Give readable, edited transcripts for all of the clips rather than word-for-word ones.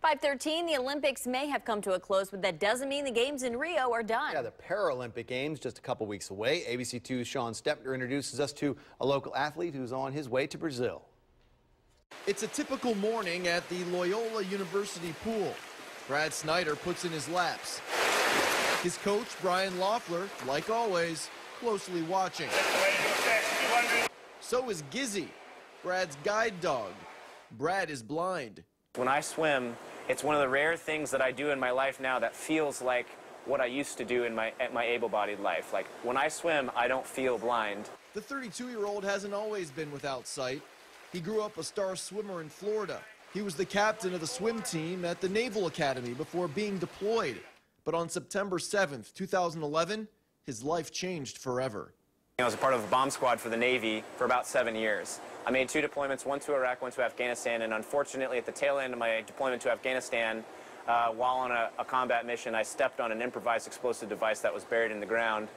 5:13, the Olympics may have come to a close, but that doesn't mean the games in Rio are done. Yeah, the Paralympic Games just a couple weeks away. ABC2's Sean Stepner introduces us to a local athlete who's on his way to Brazil. It's a typical morning at the Loyola University pool. Brad Snyder puts in his laps. His coach, Brian Loeffler, like always, closely watching. So is Gizzy, Brad's guide dog. Brad is blind. When I swim, it's one of the rare things that I do in my life now that feels like what I used to do in my able-bodied life. Like, when I swim, I don't feel blind. The 32-year-old hasn't always been without sight. He grew up a star swimmer in Florida. He was the captain of the swim team at the Naval Academy before being deployed. But on September 7th, 2011, his life changed forever. I was a part of a bomb squad for the Navy for about 7 years. I made 2 deployments, one to Iraq, one to Afghanistan, and unfortunately at the tail end of my deployment to Afghanistan, while on a combat mission, I stepped on an improvised explosive device that was buried in the ground.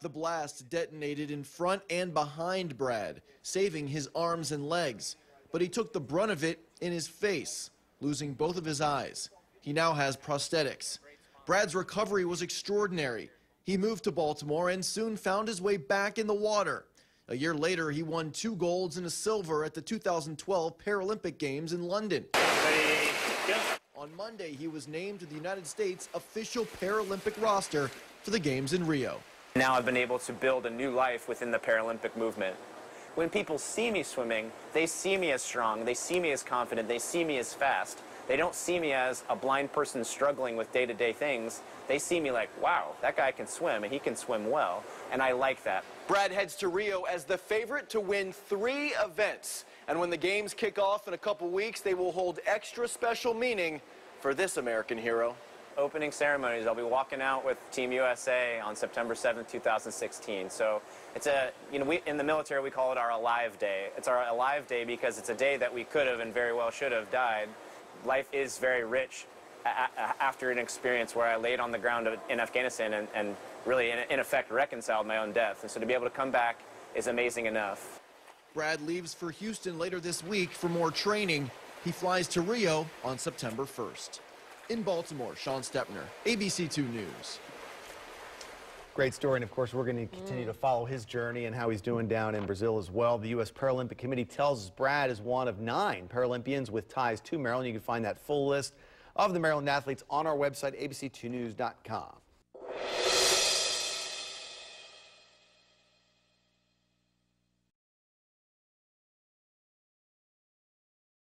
The blast detonated in front and behind Brad, saving his arms and legs. But he took the brunt of it in his face, losing both of his eyes. He now has prosthetics. Brad's recovery was extraordinary. He moved to Baltimore and soon found his way back in the water. A year later, he won 2 golds and a silver at the 2012 Paralympic Games in London. On Monday, he was named to the United States official Paralympic roster for the Games in Rio. Now I've been able to build a new life within the Paralympic movement. When people see me swimming, they see me as strong, they see me as confident, they see me as fast. They don't see me as a blind person struggling with day-to-day things. They see me like, wow, that guy can swim, and he can swim well, and I like that. Brad heads to Rio as the favorite to win 3 events. And when the games kick off in a couple weeks, they will hold extra special meaning for this American hero. Opening ceremonies, I'll be walking out with Team USA on September 7th, 2016. So it's in the military, we call it our Alive Day. It's our Alive Day because it's a day that we could have and very well should have died. Life is very rich after an experience where I laid on the ground in Afghanistan and really, in effect, reconciled my own death. And so to be able to come back is amazing enough. Brad leaves for Houston later this week for more training. He flies to Rio on September 1st. In Baltimore, Sean Stepner, ABC2 News. Great story, and of course we're going to continue to follow his journey and how he's doing down in Brazil as well. The U.S. Paralympic Committee tells us Brad is one of 9 Paralympians with ties to Maryland. You can find that full list of the Maryland athletes on our website, abc2news.com.